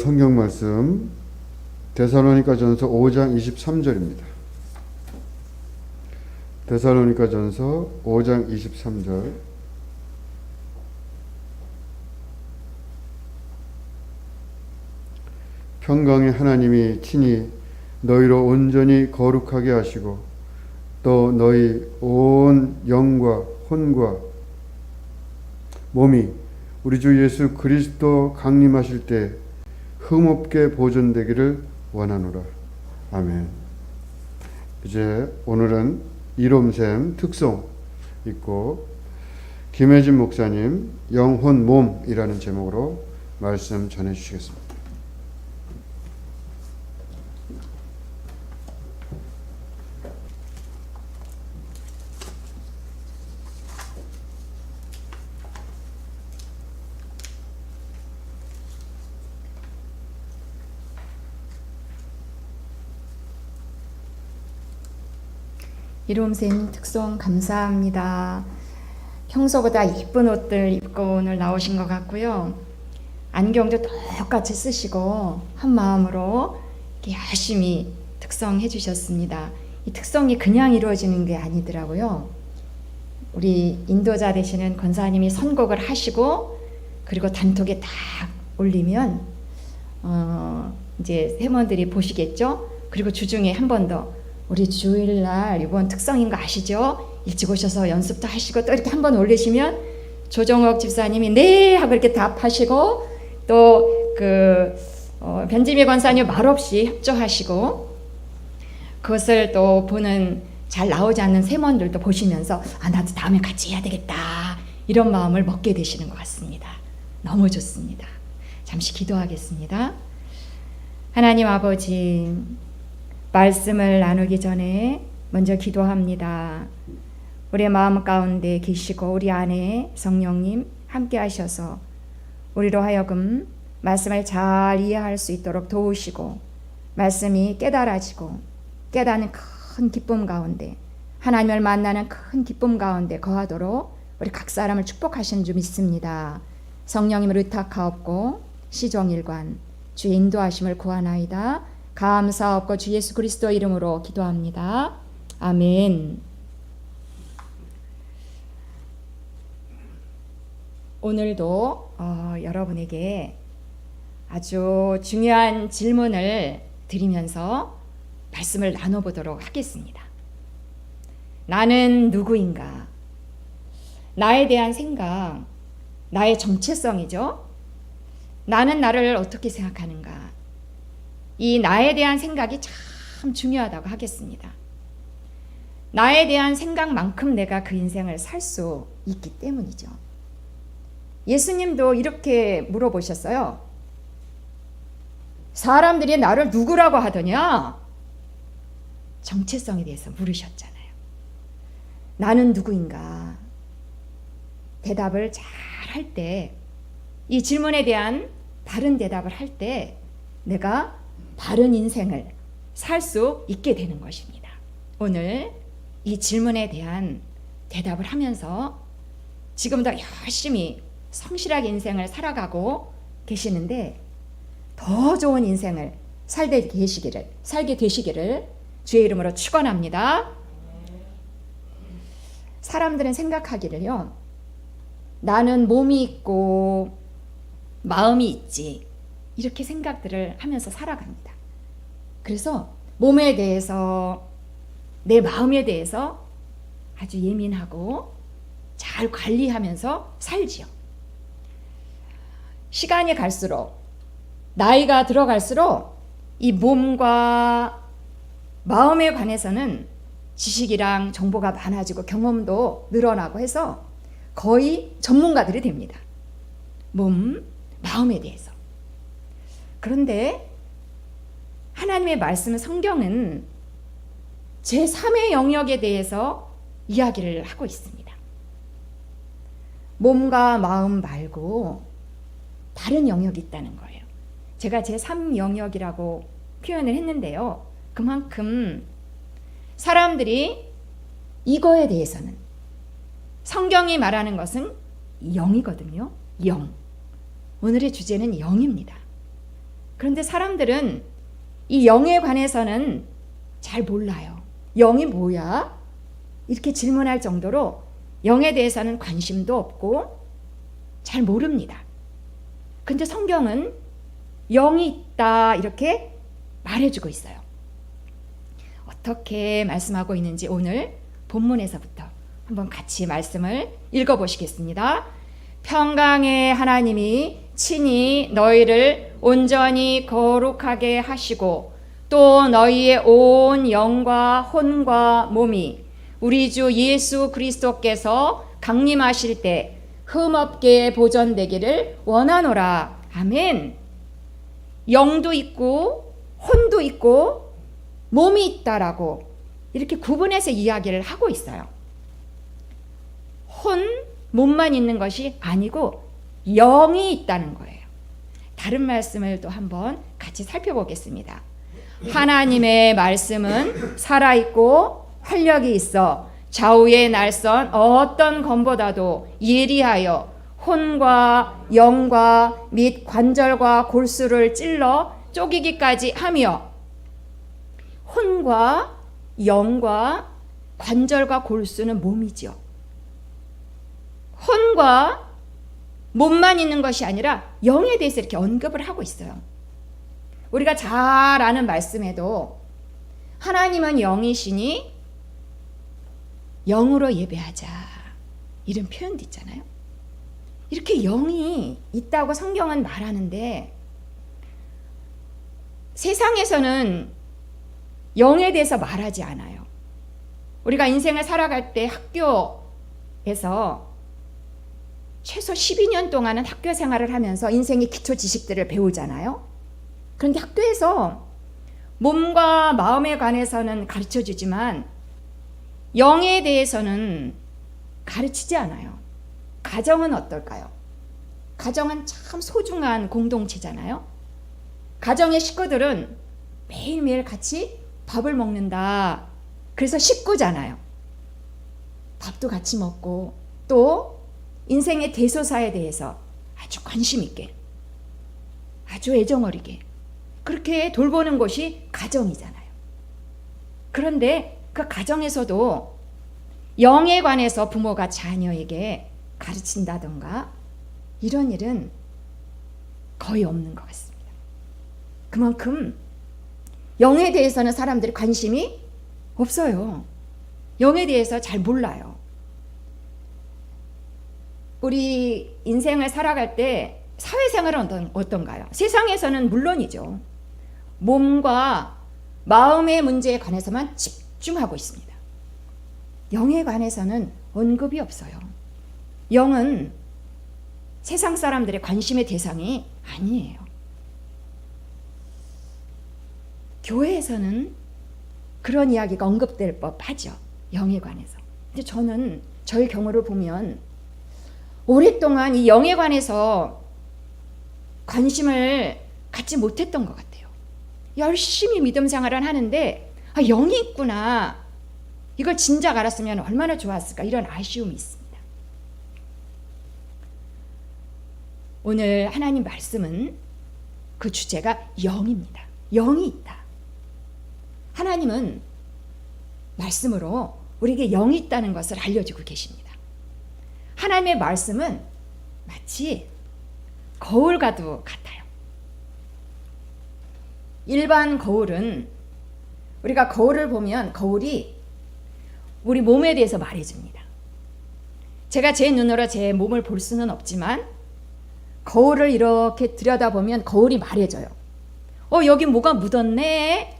성경 말씀 데살로니가전서 5장 23절입니다. 데살로니가전서 5장 23절. 평강의 하나님이 친히 너희로 온전히 거룩하게 하시고 또 너희 온 영과 혼과 몸이 우리 주 예수 그리스도 강림하실 때 흠없게 보존되기를 원하노라. 아멘. 이제 오늘은 이롬샘 특송 있고 김혜진 목사님 영혼 몸이라는 제목으로 말씀 전해 주시겠습니다. 이롬샘 특송 감사합니다. 평소보다 이쁜 옷들 입고 오늘 나오신 것 같고요. 안경도 똑같이 쓰시고 한 마음으로 이렇게 열심히 특송해 주셨습니다. 이 특송이 그냥 이루어지는 게 아니더라고요. 우리 인도자 되시는 권사님이 선곡을 하시고 그리고 단톡에 딱 올리면 이제 회원들이 보시겠죠. 그리고 주중에 한 번 더 우리 주일날 이번 특성인 거 아시죠? 일찍 오셔서 연습도 하시고 또 이렇게 한번 올리시면 조정옥 집사님이 네 하고 이렇게 답하시고 또 변지미 권사님 말없이 협조하시고 그것을 또 보는 잘 나오지 않는 세몬들도 보시면서 나도 다음에 같이 해야 되겠다 이런 마음을 먹게 되시는 것 같습니다. 너무 좋습니다. 잠시 기도하겠습니다. 하나님 아버지, 말씀을 나누기 전에 먼저 기도합니다. 우리의 마음 가운데 계시고 우리 안에 성령님 함께 하셔서 우리로 하여금 말씀을 잘 이해할 수 있도록 도우시고 말씀이 깨달아지고 깨닫는 큰 기쁨 가운데 하나님을 만나는 큰 기쁨 가운데 거하도록 우리 각 사람을 축복하시는 줄 믿습니다. 성령님을 의탁하옵고 시종일관 주의 인도하심을 구하나이다. 감사하옵고 주 예수 그리스도 이름으로 기도합니다. 아멘. 오늘도 여러분에게 아주 중요한 질문을 드리면서 말씀을 나눠보도록 하겠습니다. 나는 누구인가? 나에 대한 생각, 나의 정체성이죠. 나는 나를 어떻게 생각하는가? 이 나에 대한 생각이 참 중요하다고 하겠습니다. 나에 대한 생각만큼 내가 그 인생을 살 수 있기 때문이죠. 예수님도 이렇게 물어보셨어요. 사람들이 나를 누구라고 하더냐? 정체성에 대해서 물으셨잖아요. 나는 누구인가? 대답을 잘 할 때, 이 질문에 대한 바른 대답을 할 때 내가 바른 인생을 살 수 있게 되는 것입니다. 오늘 이 질문에 대한 대답을 하면서 지금도 열심히 성실하게 인생을 살아가고 계시는데 더 좋은 인생을 살게 되시기를 주의 이름으로 축원합니다. 사람들은 생각하기를요. 나는 몸이 있고 마음이 있지. 이렇게 생각들을 하면서 살아갑니다. 그래서 몸에 대해서 내 마음에 대해서 아주 예민하고 잘 관리하면서 살지요. 시간이 갈수록 나이가 들어갈수록 이 몸과 마음에 관해서는 지식이랑 정보가 많아지고 경험도 늘어나고 해서 거의 전문가들이 됩니다. 몸, 마음에 대해서. 그런데 하나님의 말씀 성경은 제3의 영역에 대해서 이야기를 하고 있습니다. 몸과 마음 말고 다른 영역이 있다는 거예요. 제가 제3 영역이라고 표현을 했는데요. 그만큼 사람들이 이거에 대해서는 성경이 말하는 것은 영이거든요. 영. 오늘의 주제는 영입니다. 그런데 사람들은 이 영에 관해서는 잘 몰라요. 영이 뭐야? 이렇게 질문할 정도로 영에 대해서는 관심도 없고 잘 모릅니다. 근데 성경은 영이 있다 이렇게 말해주고 있어요. 어떻게 말씀하고 있는지 오늘 본문에서부터 한번 같이 말씀을 읽어보시겠습니다. 평강의 하나님이 친히 너희를 온전히 거룩하게 하시고 또 너희의 온 영과 혼과 몸이 우리 주 예수 그리스도께서 강림하실 때 흠없게 보존되기를 원하노라. 아멘. 영도 있고 혼도 있고 몸이 있다라고 이렇게 구분해서 이야기를 하고 있어요. 혼, 몸만 있는 것이 아니고 영이 있다는 거예요. 다른 말씀을 또 한번 같이 살펴보겠습니다. 하나님의 말씀은 살아있고 활력이 있어 좌우의 날선 어떤 검보다도 예리하여 혼과 영과 및 관절과 골수를 찔러 쪼개기까지 하며, 혼과 영과 관절과 골수는 몸이죠. 혼과 몸만 있는 것이 아니라 영에 대해서 이렇게 언급을 하고 있어요. 우리가 잘 아는 말씀에도 하나님은 영이시니 영으로 예배하자 이런 표현도 있잖아요. 이렇게 영이 있다고 성경은 말하는데 세상에서는 영에 대해서 말하지 않아요. 우리가 인생을 살아갈 때 학교에서 최소 12년 동안은 학교 생활을 하면서 인생의 기초 지식들을 배우잖아요. 그런데 학교에서 몸과 마음에 관해서는 가르쳐주지만 영에 대해서는 가르치지 않아요. 가정은 어떨까요? 가정은 참 소중한 공동체잖아요. 가정의 식구들은 매일매일 같이 밥을 먹는다. 그래서 식구잖아요. 밥도 같이 먹고 또 인생의 대소사에 대해서 아주 관심 있게, 아주 애정어리게 그렇게 돌보는 곳이 가정이잖아요. 그런데 그 가정에서도 영에 관해서 부모가 자녀에게 가르친다던가 이런 일은 거의 없는 것 같습니다. 그만큼 영에 대해서는 사람들이 관심이 없어요. 영에 대해서 잘 몰라요. 우리 인생을 살아갈 때 사회생활은 어떤가요? 세상에서는 물론이죠. 몸과 마음의 문제에 관해서만 집중하고 있습니다. 영에 관해서는 언급이 없어요. 영은 세상 사람들의 관심의 대상이 아니에요. 교회에서는 그런 이야기가 언급될 법하죠. 영에 관해서. 근데 저는 저의 경우를 보면 오랫동안 이 영에 관해서 관심을 갖지 못했던 것 같아요. 열심히 믿음 생활을 하는데 영이 있구나. 이걸 진작 알았으면 얼마나 좋았을까. 이런 아쉬움이 있습니다. 오늘 하나님 말씀은 그 주제가 영입니다. 영이 있다. 하나님은 말씀으로 우리에게 영이 있다는 것을 알려주고 계십니다. 하나님의 말씀은 마치 거울과도 같아요. 일반 거울은 우리가 거울을 보면 거울이 우리 몸에 대해서 말해줍니다. 제가 제 눈으로 제 몸을 볼 수는 없지만 거울을 이렇게 들여다보면 거울이 말해줘요. 여기 뭐가 묻었네.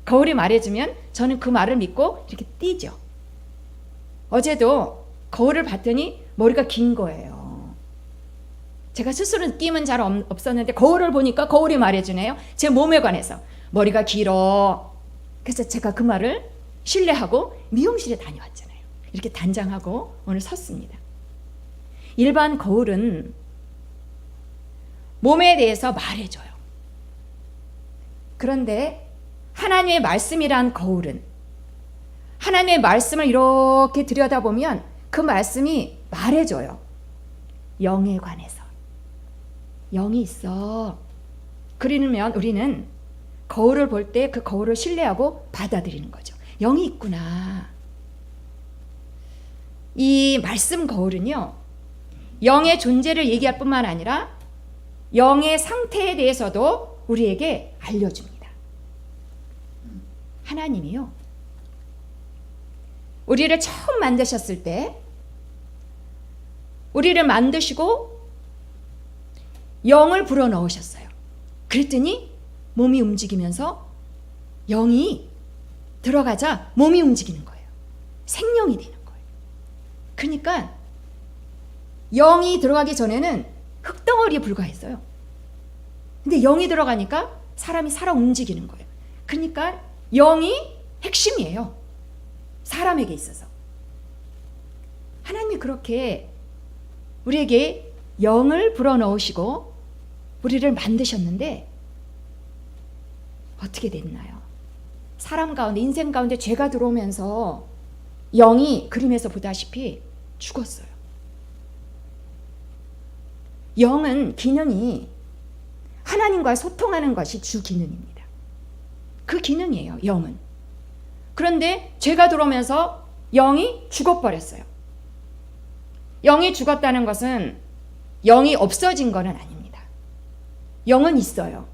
거울이 말해주면 저는 그 말을 믿고 이렇게 뛰죠. 어제도 거울을 봤더니 머리가 긴 거예요. 제가 스스로 느낌은 잘 없었는데 거울을 보니까 거울이 말해주네요. 제 몸에 관해서 머리가 길어. 그래서 제가 그 말을 신뢰하고 미용실에 다녀왔잖아요. 이렇게 단장하고 오늘 섰습니다. 일반 거울은 몸에 대해서 말해줘요. 그런데 하나님의 말씀이란 거울은 하나님의 말씀을 이렇게 들여다보면 그 말씀이 말해줘요. 영에 관해서. 영이 있어. 그러면 우리는 거울을 볼 때 그 거울을 신뢰하고 받아들이는 거죠. 영이 있구나. 이 말씀 거울은요, 영의 존재를 얘기할 뿐만 아니라 영의 상태에 대해서도 우리에게 알려줍니다. 하나님이요, 우리를 처음 만드셨을 때 우리를 만드시고 영을 불어넣으셨어요. 그랬더니 몸이 움직이면서 영이 들어가자 몸이 움직이는 거예요. 생명이 되는 거예요. 그러니까 영이 들어가기 전에는 흙덩어리에 불과했어요. 근데 영이 들어가니까 사람이 살아 움직이는 거예요. 그러니까 영이 핵심이에요. 사람에게 있어서. 하나님이 그렇게 우리에게 영을 불어넣으시고 우리를 만드셨는데 어떻게 됐나요? 사람 가운데, 인생 가운데 죄가 들어오면서 영이 그림에서 보다시피 죽었어요. 영은 기능이 하나님과 소통하는 것이 주 기능입니다. 그 기능이에요, 영은. 그런데 죄가 들어오면서 영이 죽어버렸어요. 영이 죽었다는 것은 영이 없어진 것은 아닙니다. 영은 있어요.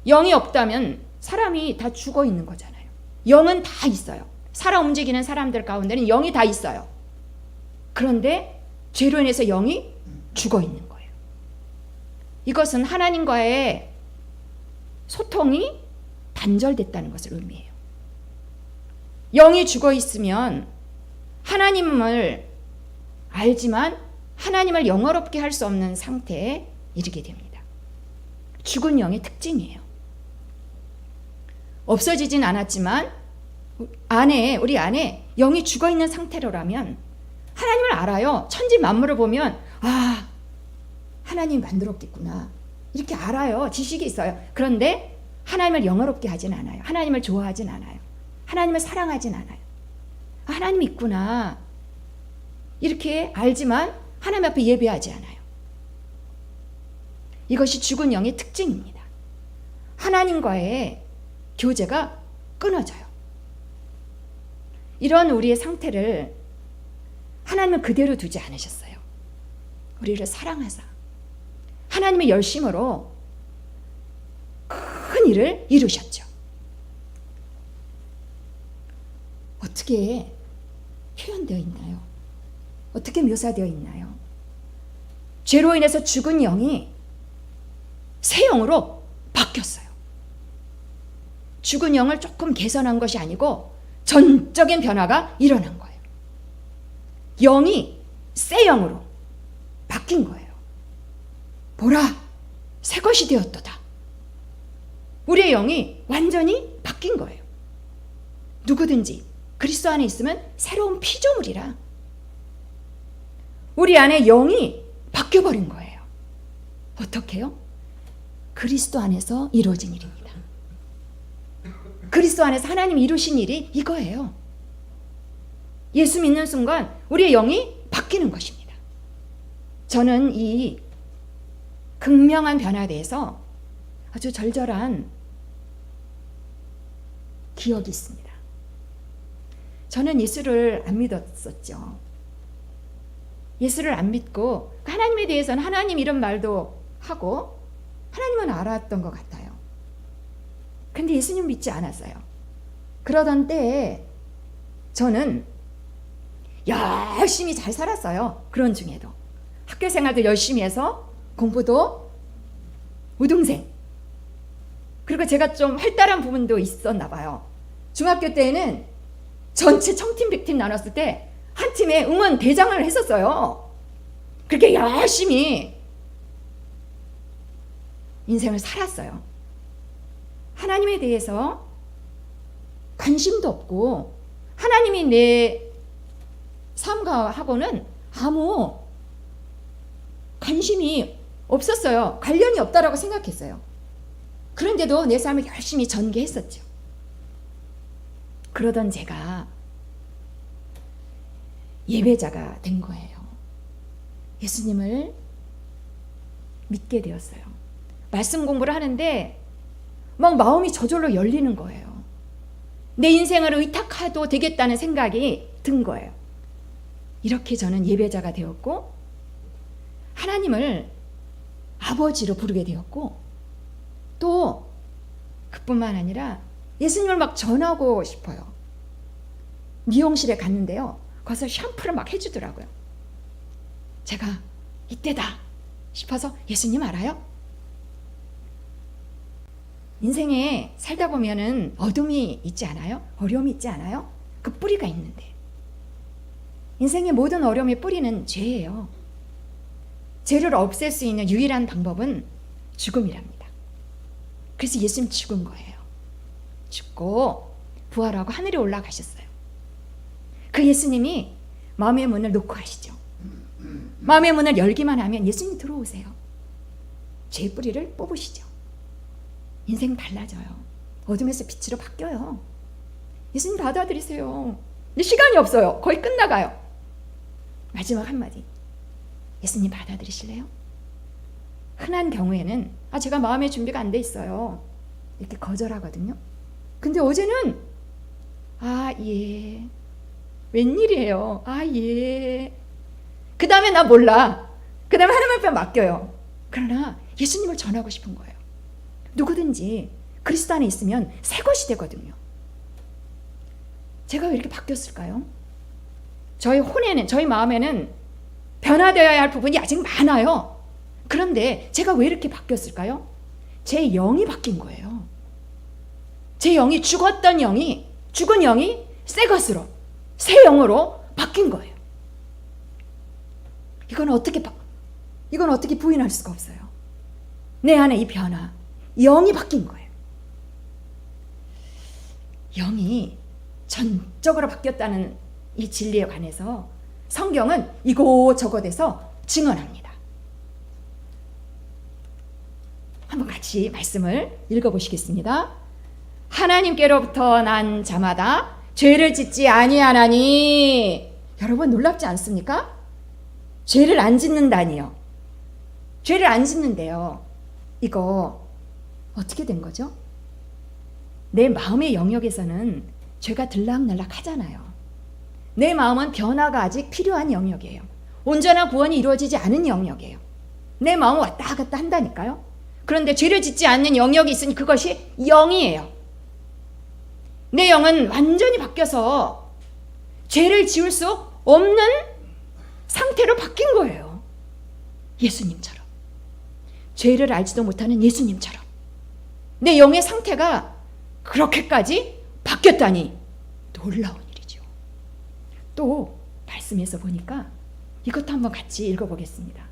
영이 없다면 사람이 다 죽어 있는 거잖아요. 영은 다 있어요. 살아 움직이는 사람들 가운데는 영이 다 있어요. 그런데 죄로 인해서 영이 죽어 있는 거예요. 이것은 하나님과의 소통이 단절됐다는 것을 의미해요. 영이 죽어 있으면 하나님을 알지만 하나님을 영화롭게 할 수 없는 상태에 이르게 됩니다. 죽은 영의 특징이에요. 없어지진 않았지만 우리 안에 영이 죽어 있는 상태로라면 하나님을 알아요. 천지 만물을 보면 아, 하나님 만들었겠구나. 이렇게 알아요. 지식이 있어요. 그런데 하나님을 영화롭게 하진 않아요. 하나님을 좋아하진 않아요. 하나님을 사랑하진 않아요. 아, 하나님 있구나. 이렇게 알지만 하나님 앞에 예배하지 않아요. 이것이 죽은 영의 특징입니다. 하나님과의 교제가 끊어져요. 이런 우리의 상태를 하나님은 그대로 두지 않으셨어요. 우리를 사랑하사 하나님의 열심으로 큰 일을 이루셨죠. 어떻게 표현되어 있나요? 어떻게 묘사되어 있나요? 죄로 인해서 죽은 영이 새 영으로 바뀌었어요. 죽은 영을 조금 개선한 것이 아니고 전적인 변화가 일어난 거예요. 영이 새 영으로 바뀐 거예요. 보라, 새 것이 되었도다. 우리의 영이 완전히 바뀐 거예요. 누구든지 그리스도 안에 있으면 새로운 피조물이라. 우리 안에 영이 바뀌어버린 거예요. 어떻게요? 그리스도 안에서 이루어진 일입니다. 그리스도 안에서 하나님이 이루신 일이 이거예요. 예수 믿는 순간 우리의 영이 바뀌는 것입니다. 저는 이 극명한 변화에 대해서 아주 절절한 기억이 있습니다. 저는 예수를 안 믿었었죠. 예수를 안 믿고 하나님에 대해서는 하나님 이런 말도 하고 하나님은 알았던 것 같아요. 근데 예수님 믿지 않았어요. 그러던 때에 저는 열심히 잘 살았어요. 그런 중에도 학교 생활도 열심히 해서 공부도 우등생. 그리고 제가 좀 활달한 부분도 있었나 봐요. 중학교 때에는 전체 청팀 100팀 나눴을 때 한 팀에 응원 대장을 했었어요. 그렇게 열심히 인생을 살았어요. 하나님에 대해서 관심도 없고 하나님이 내 삶하고는 아무 관심이 없었어요. 관련이 없다라고 생각했어요. 그런데도 내 삶을 열심히 전개했었죠. 그러던 제가 예배자가 된 거예요. 예수님을 믿게 되었어요. 말씀 공부를 하는데 막 마음이 저절로 열리는 거예요. 내 인생을 의탁해도 되겠다는 생각이 든 거예요. 이렇게 저는 예배자가 되었고 하나님을 아버지로 부르게 되었고 또 그뿐만 아니라 예수님을 막 전하고 싶어요. 미용실에 갔는데요. 거기서 샴푸를 막 해주더라고요. 제가 이때다 싶어서 예수님 알아요? 인생에 살다 보면은 어둠이 있지 않아요? 어려움이 있지 않아요? 그 뿌리가 있는데 인생의 모든 어려움의 뿌리는 죄예요. 죄를 없앨 수 있는 유일한 방법은 죽음이랍니다. 그래서 예수님 죽은 거예요. 죽고 부활하고 하늘에 올라가셨어요. 그 예수님이 마음의 문을 놓고 하시죠. 마음의 문을 열기만 하면 예수님 들어오세요. 죄의 뿌리를 뽑으시죠. 인생 달라져요. 어둠에서 빛으로 바뀌어요. 예수님 받아들이세요. 근데 시간이 없어요. 거의 끝나가요. 마지막 한마디. 예수님 받아들이실래요? 흔한 경우에는 제가 마음의 준비가 안 돼 있어요. 이렇게 거절하거든요. 근데 어제는 예. 웬일이에요. 예. 그 다음에 나 몰라. 그 다음에 하나님 앞에 맡겨요. 그러나 예수님을 전하고 싶은 거예요. 누구든지 그리스도 안에 있으면 새 것이 되거든요. 제가 왜 이렇게 바뀌었을까요? 저희 혼에는, 저희 마음에는 변화되어야 할 부분이 아직 많아요. 그런데 제가 왜 이렇게 바뀌었을까요? 제 영이 바뀐 거예요. 제 영이 죽은 영이 새 것으로, 새 영으로 바뀐 거예요. 이건 어떻게 부인할 수가 없어요. 내 안에 이 변화, 영이 바뀐 거예요. 영이 전적으로 바뀌었다는 이 진리에 관해서 성경은 이곳저곳에서 증언합니다. 한번 같이 말씀을 읽어보시겠습니다. 하나님께로부터 난 자마다 죄를 짓지 아니하나니. 여러분 놀랍지 않습니까? 죄를 안 짓는다니요. 죄를 안 짓는데요. 이거 어떻게 된 거죠? 내 마음의 영역에서는 죄가 들락날락 하잖아요. 내 마음은 변화가 아직 필요한 영역이에요. 온전한 구원이 이루어지지 않은 영역이에요. 내 마음은 왔다 갔다 한다니까요. 그런데 죄를 짓지 않는 영역이 있으니 그것이 영이에요. 내 영은 완전히 바뀌어서 죄를 지을 수 없는 상태로 바뀐 거예요. 예수님처럼. 죄를 알지도 못하는 예수님처럼. 내 영의 상태가 그렇게까지 바뀌었다니 놀라운 일이죠. 또 말씀에서 보니까 이것도 한번 같이 읽어보겠습니다.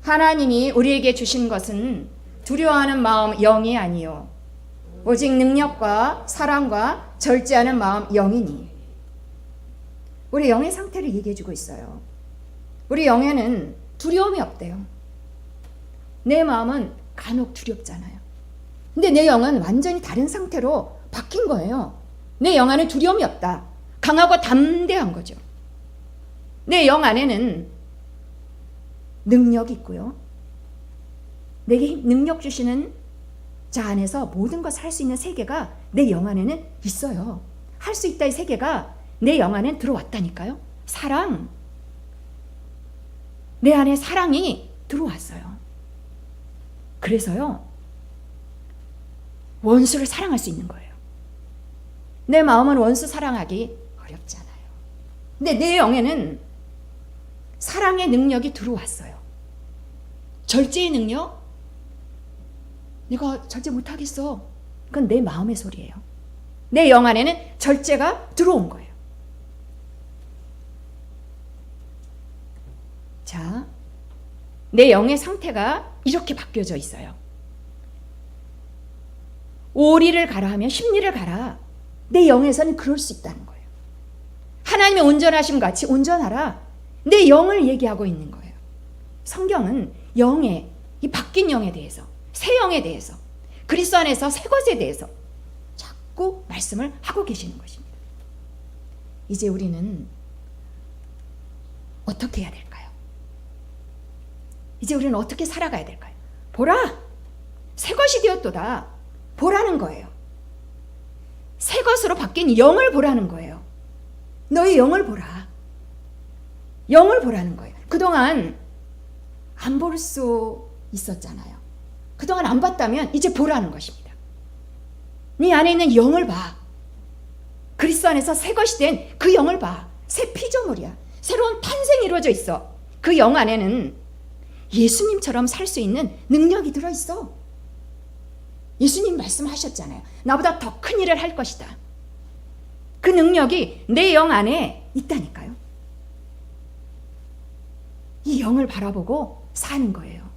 하나님이 우리에게 주신 것은 두려워하는 마음 영이 아니요 오직 능력과 사랑과 절제하는 마음 영이니. 우리 영의 상태를 얘기해주고 있어요. 우리 영에는 두려움이 없대요. 내 마음은 간혹 두렵잖아요. 근데 내 영은 완전히 다른 상태로 바뀐 거예요. 내 영 안에 두려움이 없다. 강하고 담대한 거죠. 내 영 안에는 능력이 있고요. 내게 능력 주시는 자 안에서 모든 것을 할 수 있는 세계가 내 영 안에는 있어요. 할 수 있다 이 세계가 내 영 안에 들어왔다니까요. 사랑. 내 안에 사랑이 들어왔어요. 그래서요. 원수를 사랑할 수 있는 거예요. 내 마음은 원수 사랑하기 어렵잖아요. 근데 내 영에는 사랑의 능력이 들어왔어요. 절제의 능력? 내가 절제 못하겠어. 그건 내 마음의 소리예요. 내 영 안에는 절제가 들어온 거예요. 자, 내 영의 상태가 이렇게 바뀌어져 있어요. 오리를 가라 하면 십리를 가라. 내 영에서는 그럴 수 있다는 거예요. 하나님의 온전하심 같이 온전하라. 내 영을 얘기하고 있는 거예요. 성경은 영의, 이 바뀐 영에 대해서, 새 영에 대해서, 그리스도 안에서 새 것에 대해서 자꾸 말씀을 하고 계시는 것입니다. 이제 우리는 어떻게 해야 될까요? 이제 우리는 어떻게 살아가야 될까요? 보라! 새 것이 되었도다. 보라는 거예요. 새 것으로 바뀐 영을 보라는 거예요. 너의 영을 보라. 영을 보라는 거예요. 그동안 안 볼 수 있었잖아요. 그동안 안 봤다면 이제 보라는 것입니다. 네 안에 있는 영을 봐. 그리스도 안에서 새 것이 된 그 영을 봐. 새 피조물이야. 새로운 탄생이 이루어져 있어. 그 영 안에는 예수님처럼 살 수 있는 능력이 들어있어. 예수님 말씀하셨잖아요. 나보다 더 큰 일을 할 것이다. 그 능력이 내 영 안에 있다니까요. 이 영을 바라보고 사는 거예요.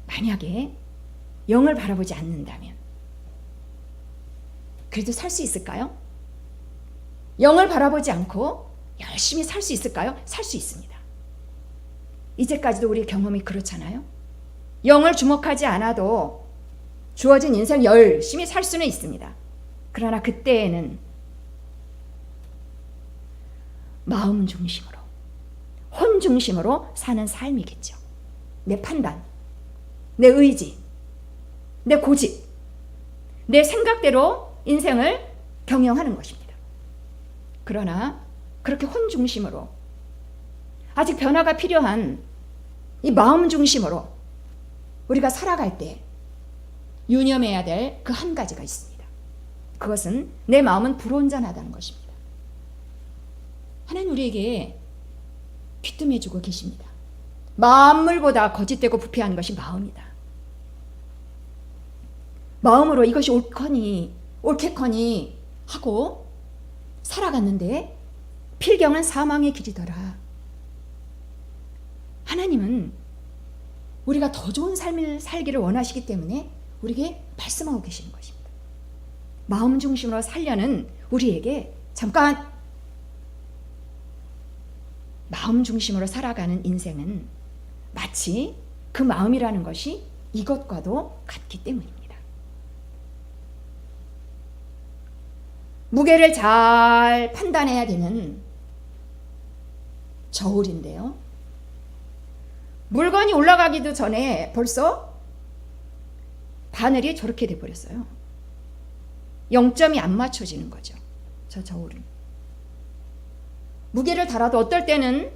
만약에 영을 바라보지 않는다면 그래도 살 수 있을까요? 영을 바라보지 않고 열심히 살 수 있을까요? 살 수 있습니다. 이제까지도 우리 경험이 그렇잖아요. 영을 주목하지 않아도 주어진 인생 열심히 살 수는 있습니다. 그러나 그때에는 마음 중심으로, 혼 중심으로 사는 삶이겠죠. 내 판단, 내 의지, 내 고집, 내 생각대로 인생을 경영하는 것입니다. 그러나 그렇게 혼 중심으로 아직 변화가 필요한 이 마음 중심으로 우리가 살아갈 때 유념해야 될 그 한 가지가 있습니다. 그것은 내 마음은 불온전하다는 것입니다. 하나님 우리에게 귀뜸해주고 계십니다. 만물보다 거짓되고 부패한 것이 마음이다. 마음으로 이것이 옳거니 옳겠거니 하고 살아갔는데 필경은 사망의 길이더라. 하나님은 우리가 더 좋은 삶을 살기를 원하시기 때문에 우리에게 말씀하고 계시는 것입니다. 마음 중심으로 살려는 우리에게 잠깐 마음 중심으로 살아가는 인생은 마치 그 마음이라는 것이 이것과도 같기 때문입니다. 무게를 잘 판단해야 되는 저울인데요. 물건이 올라가기도 전에 벌써 바늘이 저렇게 돼버렸어요. 0점이 안 맞춰지는 거죠. 저 저울은. 무게를 달아도 어떨 때는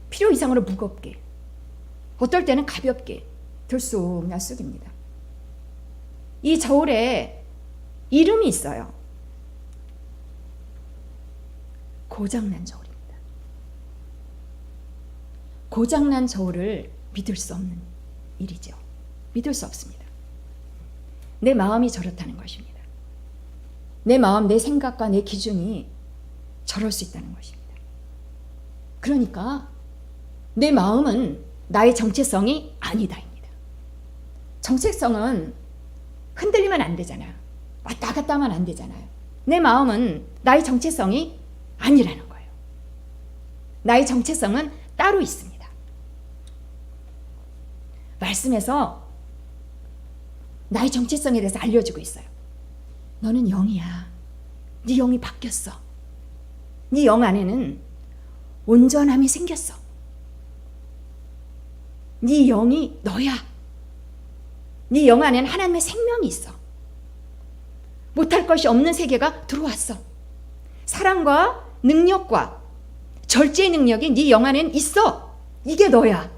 필요 이상으로 무겁게, 어떨 때는 가볍게 들쑥날쑥입니다. 이 저울에 이름이 있어요. 고장난 저울입니다. 고장난 저울을 믿을 수 없는 일이죠. 믿을 수 없습니다. 내 마음이 저렇다는 것입니다. 내 마음, 내 생각과 내 기준이 저럴 수 있다는 것입니다. 그러니까 내 마음은 나의 정체성이 아니다입니다. 정체성은 흔들리면 안 되잖아요. 왔다 갔다 하면 안 되잖아요. 내 마음은 나의 정체성이 아니라는 거예요. 나의 정체성은 따로 있습니다. 말씀에서 나의 정체성에 대해서 알려주고 있어요. 너는 영이야. 네 영이 바뀌었어. 네 영 안에는 온전함이 생겼어. 네 영이 너야. 네 영 안에는 하나님의 생명이 있어. 못할 것이 없는 세계가 들어왔어. 사랑과 능력과 절제의 능력이 네 영 안에는 있어. 이게 너야.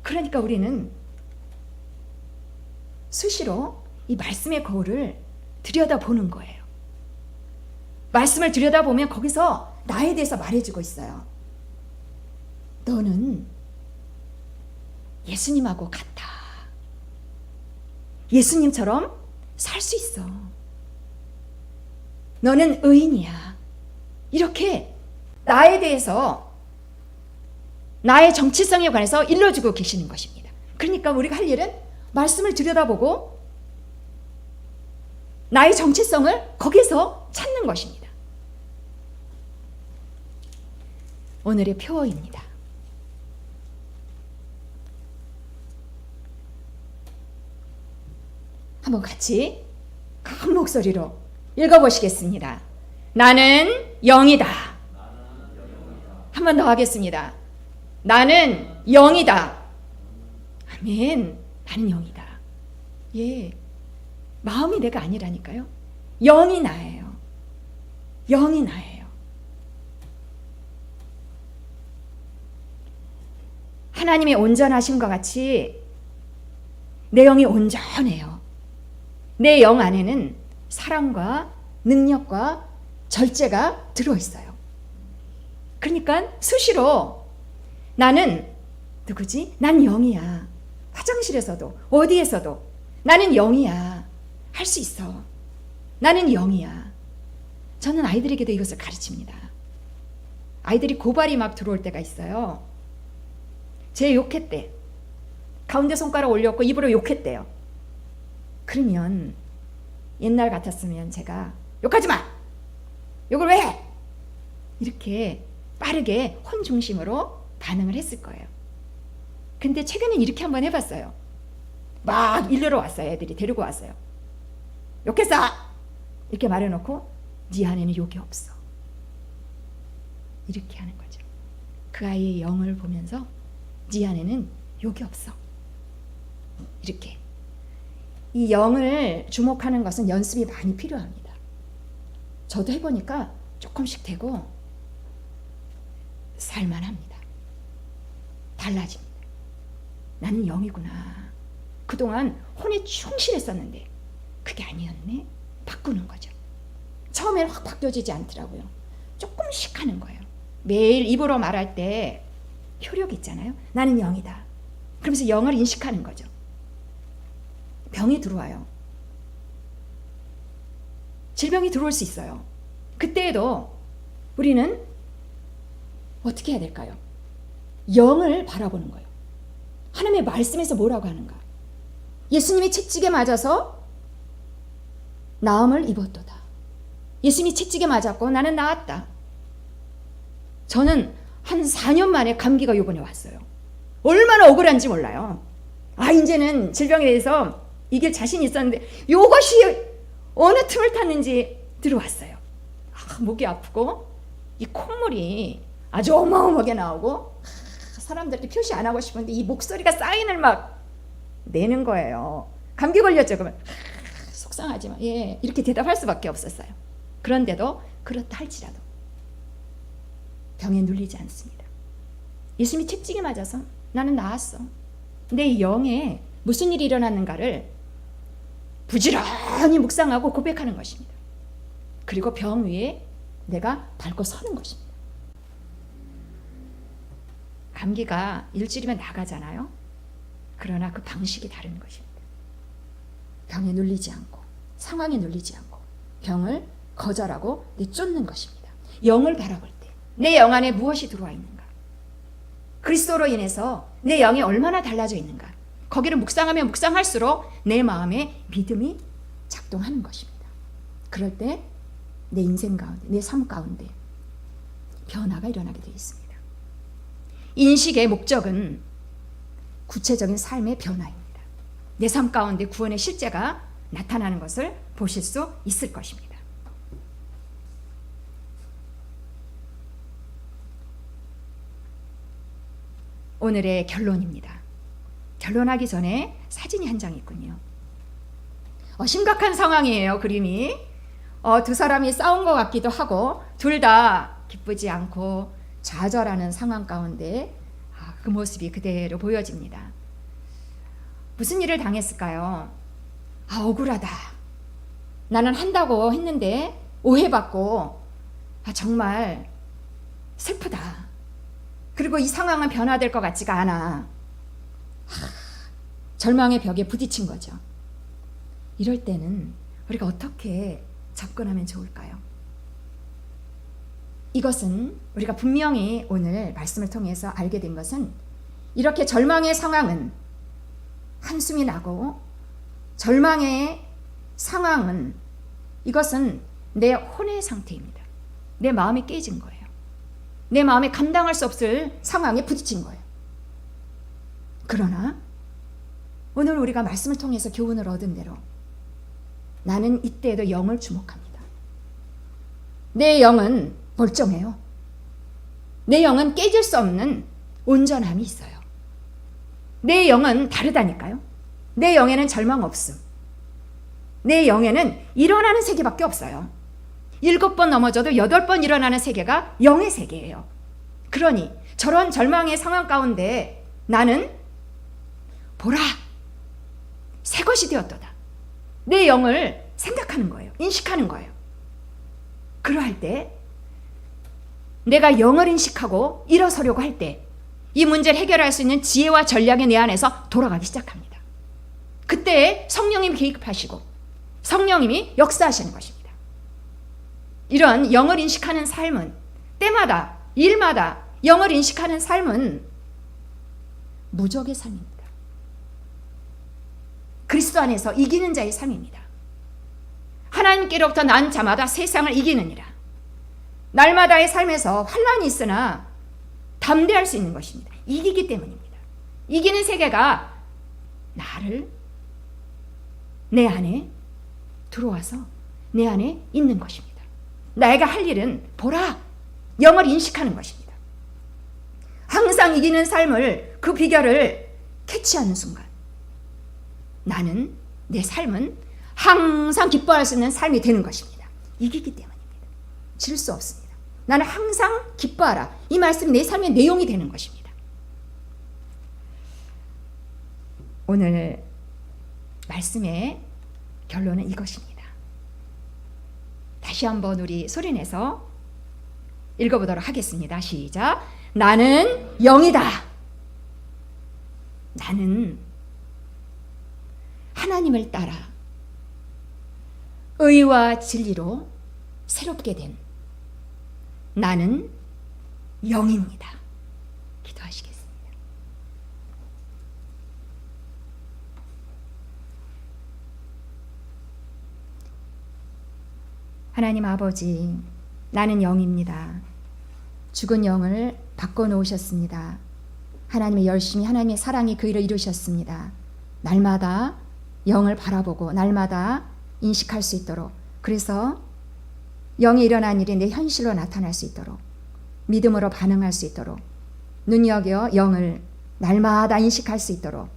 그러니까 우리는 수시로 이 말씀의 거울을 들여다보는 거예요. 말씀을 들여다보면 거기서 나에 대해서 말해주고 있어요. 너는 예수님하고 같아. 예수님처럼 살 수 있어. 너는 의인이야. 이렇게 나에 대해서 나의 정체성에 관해서 일러주고 계시는 것입니다. 그러니까 우리가 할 일은 말씀을 들여다보고 나의 정체성을 거기서 찾는 것입니다. 오늘의 표어입니다. 한번 같이 큰 목소리로 읽어보시겠습니다. 나는 영이다. 한 번 더 하겠습니다. 나는 영이다. 아멘. 나는 영이다. 예, 마음이 내가 아니라니까요. 영이 나예요. 영이 나예요. 하나님의 온전하심과 같이 내 영이 온전해요. 내 영 안에는 사랑과 능력과 절제가 들어있어요. 그러니까 수시로 나는 누구지? 난 영이야. 화장실에서도 어디에서도 나는 영이야. 할 수 있어. 나는 영이야. 저는 아이들에게도 이것을 가르칩니다. 아이들이 고발이 막 들어올 때가 있어요. 제 욕했대. 가운데 손가락 올렸고 입으로 욕했대요. 그러면 옛날 같았으면 제가 욕하지 마! 욕을 왜 해? 이렇게 빠르게 혼 중심으로 반응을 했을 거예요. 근데 최근엔 이렇게 한번 해봤어요. 막 일러러 왔어요. 애들이 데리고 왔어요. 욕했어! 이렇게 말해놓고 네 안에는 욕이 없어. 이렇게 하는 거죠. 그 아이의 영을 보면서 네 안에는 욕이 없어. 이렇게. 이 영을 주목하는 것은 연습이 많이 필요합니다. 저도 해보니까 조금씩 되고 살만합니다. 달라집니다. 나는 영이구나. 그동안 혼에 충실했었는데 그게 아니었네. 바꾸는 거죠. 처음에는 확 바뀌어지지 않더라고요. 조금씩 하는 거예요. 매일 입으로 말할 때 효력 있잖아요. 나는 영이다. 그러면서 영을 인식하는 거죠. 병이 들어와요. 질병이 들어올 수 있어요. 그때에도 우리는 어떻게 해야 될까요? 영을 바라보는 거예요. 하나님의 말씀에서 뭐라고 하는가? 예수님이 채찍에 맞아서 나음을 입었도다. 예수님이 채찍에 맞았고 나는 나았다. 저는 한 4년 만에 감기가 요번에 왔어요. 얼마나 억울한지 몰라요. 이제는 질병에 대해서 이길 자신이 있었는데 이것이 어느 틈을 탔는지 들어왔어요. 목이 아프고 이 콧물이 아주 어마어마하게 나오고 사람들한테 표시 안 하고 싶은데 이 목소리가 사인을 막 내는 거예요. 감기 걸렸죠? 그러면 속상하지만 예 이렇게 대답할 수밖에 없었어요. 그런데도 그렇다 할지라도 병에 눌리지 않습니다. 예수님이 채찍에 맞아서 나는 나았어. 내 영에 무슨 일이 일어났는가를 부지런히 묵상하고 고백하는 것입니다. 그리고 병 위에 내가 밟고 서는 것입니다. 감기가 일주일이면 나가잖아요. 그러나 그 방식이 다른 것입니다. 병에 눌리지 않고 상황에 눌리지 않고 병을 거절하고 내쫓는 것입니다. 영을 바라볼 때 내 영 안에 무엇이 들어와 있는가? 그리스도로 인해서 내 영이 얼마나 달라져 있는가? 거기를 묵상하면 묵상할수록 내 마음에 믿음이 작동하는 것입니다. 그럴 때 내 인생 가운데, 내 삶 가운데 변화가 일어나게 되어 있습니다. 인식의 목적은 구체적인 삶의 변화입니다. 내 삶 가운데 구원의 실제가 나타나는 것을 보실 수 있을 것입니다. 오늘의 결론입니다. 결론하기 전에 사진이 한 장 있군요. 심각한 상황이에요. 그림이 두 사람이 싸운 것 같기도 하고 둘 다 기쁘지 않고 좌절하는 상황 가운데 그 모습이 그대로 보여집니다. 무슨 일을 당했을까요? 억울하다. 나는 한다고 했는데 오해받고 정말 슬프다. 그리고 이 상황은 변화될 것 같지가 않아. 절망의 벽에 부딪힌 거죠. 이럴 때는 우리가 어떻게 접근하면 좋을까요? 이것은 우리가 분명히 오늘 말씀을 통해서 알게 된 것은 이렇게 절망의 상황은 한숨이 나고 절망의 상황은 이것은 내 혼의 상태입니다. 내 마음이 깨진 거예요. 내 마음에 감당할 수 없을 상황에 부딪힌 거예요. 그러나 오늘 우리가 말씀을 통해서 교훈을 얻은 대로 나는 이때에도 영을 주목합니다. 내 영은 멀쩡해요. 내 영은 깨질 수 없는 온전함이 있어요. 내 영은 다르다니까요. 내 영에는 절망 없음. 내 영에는 일어나는 세계밖에 없어요. 7번 넘어져도 8번 일어나는 세계가 영의 세계예요. 그러니 저런 절망의 상황 가운데 나는 보라, 새 것이 되었도다. 내 영을 생각하는 거예요. 인식하는 거예요. 그러할 때 내가 영을 인식하고 일어서려고 할 때 이 문제를 해결할 수 있는 지혜와 전략이 내 안에서 돌아가기 시작합니다. 그때 성령님이 개입하시고 성령님이 역사하시는 것입니다. 이런 영을 인식하는 삶은 때마다 일마다 영을 인식하는 삶은 무적의 삶입니다. 그리스도 안에서 이기는 자의 삶입니다. 하나님께로부터 난 자마다 세상을 이기느니라. 날마다의 삶에서 환난이 있으나 담대할 수 있는 것입니다. 이기기 때문입니다. 이기는 세계가 나를 내 안에 들어와서 내 안에 있는 것입니다. 내가 할 일은 보라, 영을 인식하는 것입니다. 항상 이기는 삶을, 그 비결을 캐치하는 순간 나는, 내 삶은 항상 기뻐할 수 있는 삶이 되는 것입니다. 이기기 때문입니다. 질 수 없습니다. 나는 항상 기뻐하라. 이 말씀이 내 삶의 내용이 되는 것입니다. 오늘 말씀의 결론은 이것입니다. 다시 한번 우리 소리내서 읽어보도록 하겠습니다. 시작. 나는 영이다. 나는 하나님을 따라 의와 진리로 새롭게 된 나는 영입니다. 기도하시겠습니다. 하나님 아버지, 나는 영입니다. 죽은 영을 바꿔놓으셨습니다. 하나님의 열심히, 하나님의 사랑이 그 일을 이루셨습니다. 날마다 영을 바라보고 날마다 인식할 수 있도록, 그래서 영이 일어난 일이 내 현실로 나타날 수 있도록, 믿음으로 반응할 수 있도록, 눈여겨 영을 날마다 인식할 수 있도록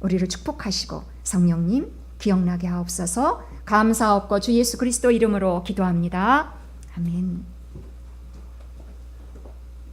우리를 축복하시고 성령님 기억나게 하옵소서. 감사옵고 주 예수 그리스도 이름으로 기도합니다. 아멘.